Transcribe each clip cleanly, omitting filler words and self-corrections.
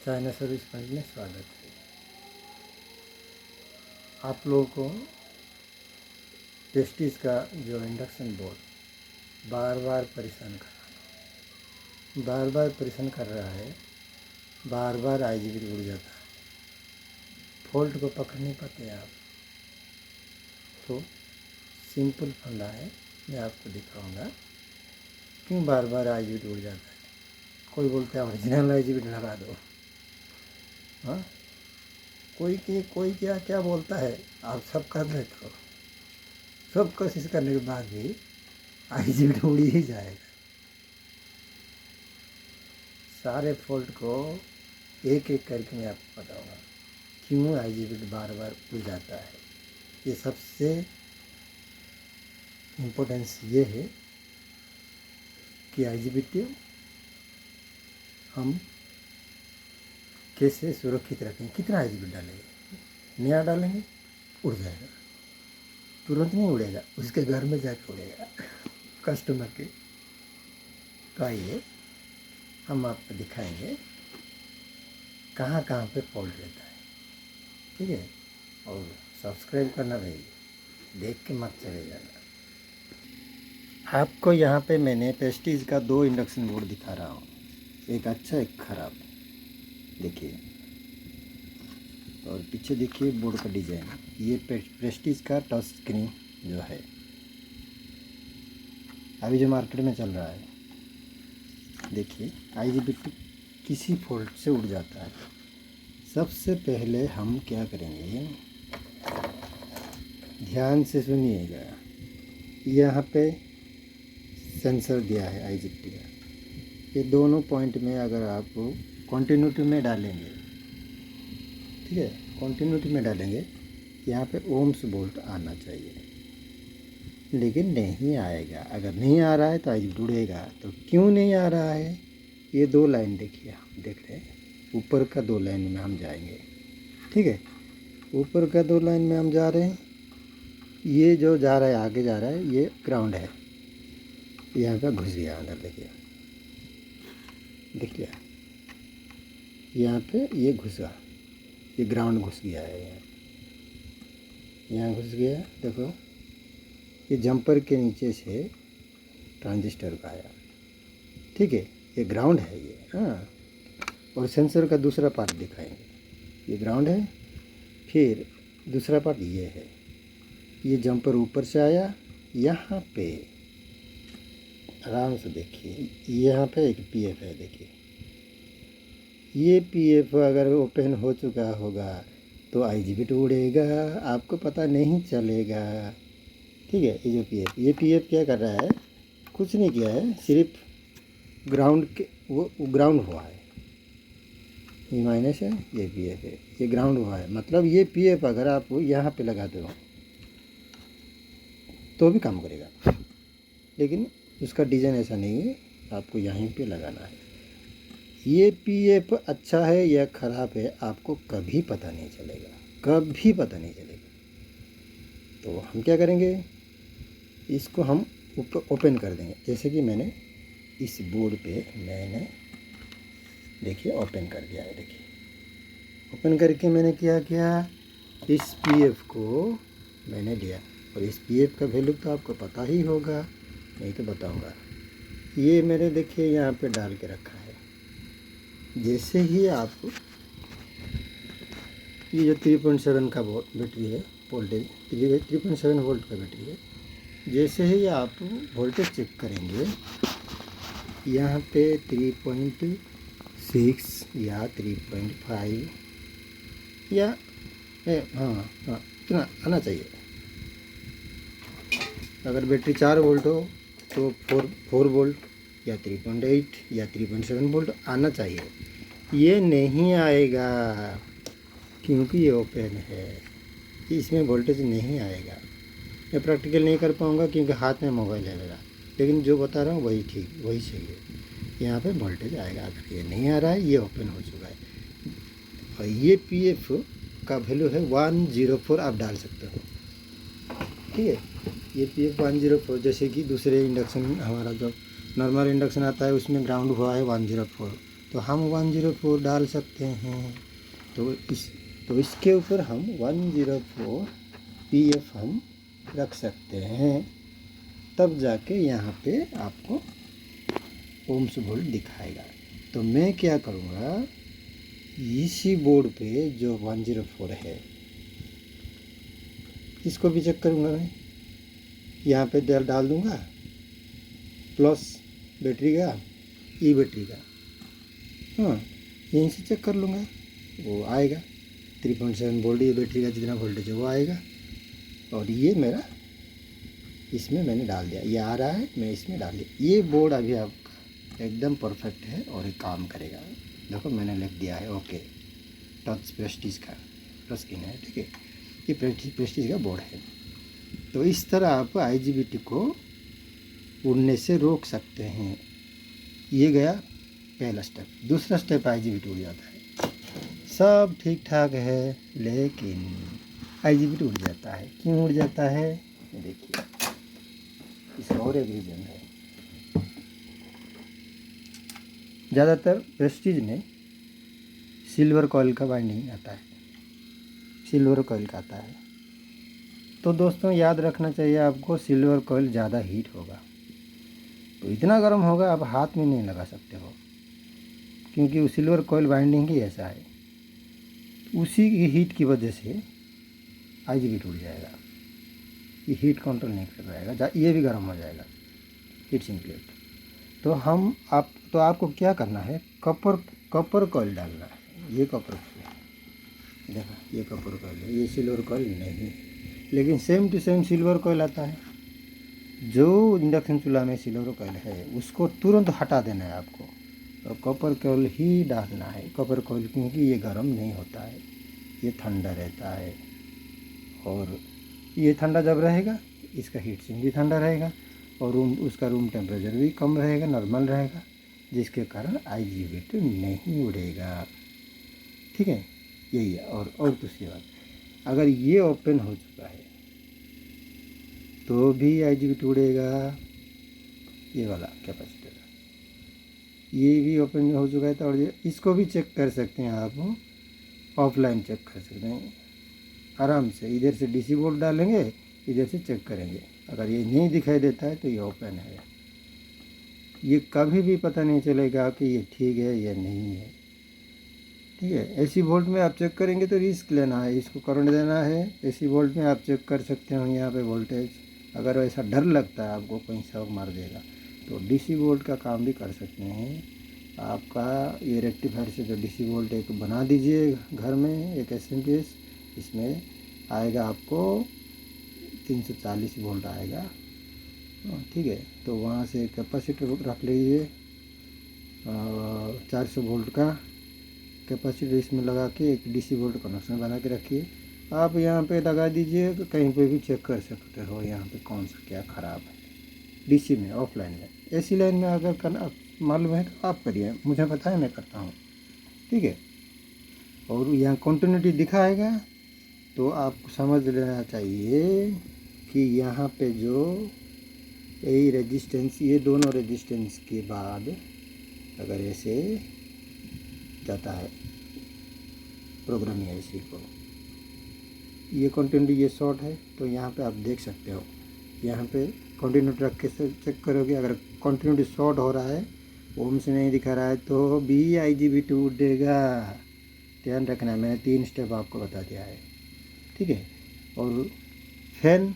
China service point में स्वागत है। आप लोगों को प्रेस्टीज का जो इंडक्शन बोर्ड बार बार परेशान कर रहा है, बार बार आईजीबी उड़ जाता है, फॉल्ट को पकड़ नहीं पाते आप। तो सिंपल फंडा है, मैं आपको दिखाऊंगा क्यों बार बार आईजीबी उड़ जाता है। कोई बोलता है ओरिजिनल आईजीबी लगा दो, हाँ, कोई क्या क्या बोलता है, आप सब कर रहे हो, सब कोशिश करने के बाद भी आईजीबी उड़ ही जाएगा। सारे फॉल्ट को एक एक करके मैं आपको बताऊंगा क्यों आईजीबी बार बार उड़ जाता है। ये सबसे इम्पोर्टेंस ये है कि आईजीबी हम कैसे सुरक्षित रखें। कितना आईजीबी डालेंगे, नया डालेंगे उड़ जाएगा, तुरंत नहीं उड़ेगा, उसके घर में जाके उड़ेगा कस्टमर के। तो आइए हम आपको दिखाएंगे कहाँ कहाँ पे फॉल्ट रहता है, ठीक है। और सब्सक्राइब करना भाई, देख के मत चले जाना। आपको यहाँ पे मैंने प्रेस्टीज का 2 इंडक्शन बोर्ड दिखा रहा हूँ, एक अच्छा एक ख़राब, देखिए। और पीछे देखिए बोर्ड का डिज़ाइन, ये प्रेस्टीज का टच स्क्रीन जो है अभी जो मार्केट में चल रहा है। देखिए आईजीबी किसी फॉल्ट से उड़ जाता है। सबसे पहले हम क्या करेंगे, ध्यान से सुनिएगा। यहाँ पे सेंसर दिया है आईजीबी का, ये दोनों पॉइंट में अगर आप कंटिन्यूटी में डालेंगे, ठीक है, कंटिन्यूटी में डालेंगे, यहाँ पे ओम्स बोल्ट आना चाहिए, लेकिन नहीं आएगा। अगर नहीं आ रहा है तो आईजीबी उड़ेगा। तो क्यों नहीं आ रहा है, ये 2 लाइन देखिए, हम देख रहे हैं ऊपर का 2 लाइन में हम जाएंगे, ठीक है। ऊपर का 2 लाइन में हम जा रहे हैं, ये जो जा रहा है आगे जा रहा है, ये ग्राउंड है, यहाँ पे घुस गया अंदर, देखिए यहाँ पे ये घुसा, ये ग्राउंड घुस गया है, यहाँ घुस गया। देखो ये जंपर के नीचे से ट्रांजिस्टर का आया, ठीक है, ये ग्राउंड है ये, हाँ। और सेंसर का दूसरा पार्ट दिखाएंगे, ये ग्राउंड है, फिर दूसरा पार्ट ये है, ये जंपर ऊपर से आया, यहाँ पे आराम से देखिए, यहाँ पे एक पीएफ है, देखिए ये पीएफ अगर ओपन हो चुका होगा तो आईजीबी उड़ेगा, आपको पता नहीं चलेगा, ठीक है। ये पीएफ क्या कर रहा है, कुछ नहीं किया है, सिर्फ ग्राउंड के वो ग्राउंड हुआ है, ये माइनस है, ये पीएफ है, ये ग्राउंड हुआ है। मतलब ये पीएफ अगर आप यहाँ पे लगाते हो तो भी काम करेगा, लेकिन उसका डिज़ाइन ऐसा नहीं है, आपको यहीं पे लगाना है। ये पीएफ अच्छा है या ख़राब है आपको कभी पता नहीं चलेगा, कभी पता नहीं चलेगा। तो हम क्या करेंगे, इसको हम ओपन कर देंगे। जैसे कि मैंने इस बोर्ड पे मैंने देखिए ओपन कर दिया है, देखिए ओपन करके मैंने क्या किया, इस पीएफ को मैंने लिया। और इस पीएफ का वैल्यू तो आपको पता ही होगा, नहीं तो बताऊंगा। ये मैंने देखिए यहाँ पे डाल के रखा है। जैसे ही आप ये जो 3.7 का बैटरी है, वोल्टेज 3.7 वोल्ट का बैटरी है, जैसे ही आप वोल्टेज चेक करेंगे, यहाँ पे 3.6 या 3.5 या हाँ इतना आना चाहिए। अगर बैटरी 4 वोल्ट हो तो 4 वोल्ट या 3.8 या 3.7 वोल्ट आना चाहिए। ये नहीं आएगा क्योंकि ये ओपन है, इसमें वोल्टेज नहीं आएगा। मैं प्रैक्टिकल नहीं कर पाऊँगा क्योंकि हाथ में मोबाइल है मेरा, लेकिन जो बता रहा हूँ वही ठीक, वही सही है। यहाँ पे वोल्टेज आएगा। अगर ये नहीं आ रहा है, ये ओपन हो चुका है। और ये पीएफ का वैल्यू है 104, आप डाल सकते हो, ठीक है। ये पीएफ 104, जैसे कि दूसरे इंडक्शन, हमारा जो नॉर्मल इंडक्शन आता है उसमें ग्राउंड हुआ है 104, तो हम 104 डाल सकते हैं। तो इसके ऊपर हम 104 PF हम रख सकते हैं, तब जाके यहाँ पे आपको ओम्स वोल्ट दिखाएगा। तो मैं क्या करूँगा, इसी बोर्ड पे जो 104 है इसको भी चेक करूँगा। मैं यहाँ पे डाल दूँगा प्लस बैटरी का, ई बैटरी का, हाँ यहीं से चेक कर लूँगा, वो आएगा 3.7 वोल्ट। ये बैटरी का जितना वोल्टेज है वो आएगा। और ये मेरा इसमें मैंने डाल दिया, ये आ रहा है, मैं इसमें डाल दिया। ये बोर्ड अभी आपका एकदम परफेक्ट है और ये काम करेगा। देखो मैंने लिख दिया है ओके, टच प्रेस्टीज का स्किन है, ठीक है। ये प्रेस्टीज का बोर्ड है। तो इस तरह आप IGBT को उड़ने से रोक सकते हैं। ये गया पहला स्टेप। दूसरा स्टेप IGBT उड़ जाता है, सब ठीक ठाक है, लेकिन IGBT उड़ जाता है। क्यों उड़ जाता है, ये देखिए, इसका और एक रीज़न है। ज़्यादातर प्रेस्टीज में सिल्वर कॉइल का बाइंडिंग आता है, सिल्वर कॉइल का आता है। तो दोस्तों याद रखना चाहिए आपको, सिल्वर कॉइल ज़्यादा हीट होगा तो इतना गर्म होगा आप हाथ में नहीं लगा सकते हो, क्योंकि वो सिल्वर कॉइल बाइंडिंग ही ऐसा है। उसी की हीट की वजह से IGBT उड़ जाएगा। ये हीट कंट्रोल नहीं कर पाएगा, ये भी गर्म हो जाएगा हीट सिंक प्लेट। तो आपको क्या करना है, कॉपर कॉइल डालना है। ये कॉपर कॉइल, देखा ये कॉपर कॉइल है, ये सिल्वर कॉइल नहीं, लेकिन same to same silver coil आता है। जो इंडक्शन चूल्हा में सिल्वर कॉइल है उसको तुरंत हटा देना है आपको, और कॉपर कॉइल ही डालना है। कॉपर कॉइल क्योंकि ये गर्म नहीं होता है, ये ठंडा रहता है। और ये ठंडा जब रहेगा इसका हीट सिंक भी ठंडा रहेगा, और उसका रूम टेम्परेचर भी कम रहेगा, नॉर्मल रहेगा, जिसके कारण IGBT नहीं उड़ेगा, ठीक है। यही है। और दूसरी बात, अगर ये ओपन हो चुका है तो भी IGBT उड़ेगा। ये वाला कैपेसिटर ये भी ओपन हो चुका है, तो और इसको भी चेक कर सकते हैं आप, ऑफलाइन चेक कर सकते हैं आराम से। इधर से DC वोल्ट डालेंगे, इधर से चेक करेंगे, अगर ये नहीं दिखाई देता है तो ये ओपन है। ये कभी भी पता नहीं चलेगा कि ये ठीक है या नहीं है, ठीक है। AC वोल्ट में आप चेक करेंगे तो रिस्क लेना है, इसको करंट देना है। AC वोल्ट में आप चेक कर सकते हो यहाँ पे वोल्टेज। अगर ऐसा डर लगता है आपको कहीं शॉक मार देगा, तो DC वोल्ट का काम भी कर सकते हैं। आपका ये रेक्टिफायर से जो DC वोल्ट एक बना दीजिए घर में, एक SMPS, इसमें आएगा आपको 340 वोल्ट आएगा, ठीक है। तो वहाँ से कैपेसिटर रख लीजिए, 400 वोल्ट का कैपेसिटर इसमें लगा के एक DC वोल्ट कनेक्शन बना के रखिए। आप यहाँ पे लगा दीजिए, तो कहीं पे भी चेक कर सकते हो यहाँ पे कौन सा क्या ख़राब है, DC में, ऑफलाइन में। AC लाइन में अगर करना मालूम है तो आप करिए, मुझे पता है, मैं करता हूँ, ठीक है। और यहाँ कंटिन्यूटी दिखाएगा तो आपको समझ लेना चाहिए कि यहाँ पे जो यही रेजिस्टेंस, ये दोनों रेजिस्टेंस के बाद अगर ऐसे जाता है प्रोग्रामिंग IC को, ये कंटिन्यूटी ये शॉर्ट है, तो यहाँ पे आप देख सकते हो, यहाँ पे कंटिन्यूटी रख के चेक करोगे। अगर कंटिन्यूटी शॉर्ट हो रहा है, ओम से नहीं दिखा रहा है, तो भी IGBT उड़ेगा। ध्यान रखना, मैंने 3 स्टेप आपको बता दिया है, ठीक है। और फैन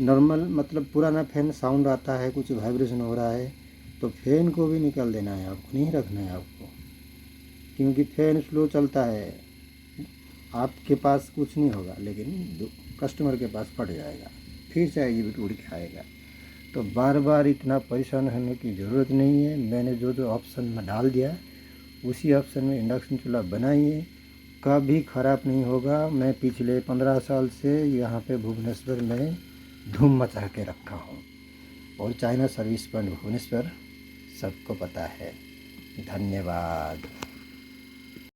नॉर्मल, मतलब पुराना फैन साउंड आता है, कुछ वाइब्रेशन हो रहा है, तो फैन को भी निकाल देना है आपको, नहीं रखना है आपको, क्योंकि फैन स्लो चलता है। आपके पास कुछ नहीं होगा, लेकिन कस्टमर के पास फट जाएगा, फिर से IGBT उड़ के आएगा। तो बार बार इतना परेशान होने की ज़रूरत नहीं है। मैंने जो जो ऑप्शन में डाल दिया उसी ऑप्शन में इंडक्शन चूल्हा बनाइए, कभी ख़राब नहीं होगा। मैं पिछले 15 साल से यहाँ पे भुवनेश्वर में धूम मचा के रखा हूँ, और चाइना सर्विस पॉइंट भुवनेश्वर सबको पता है। धन्यवाद।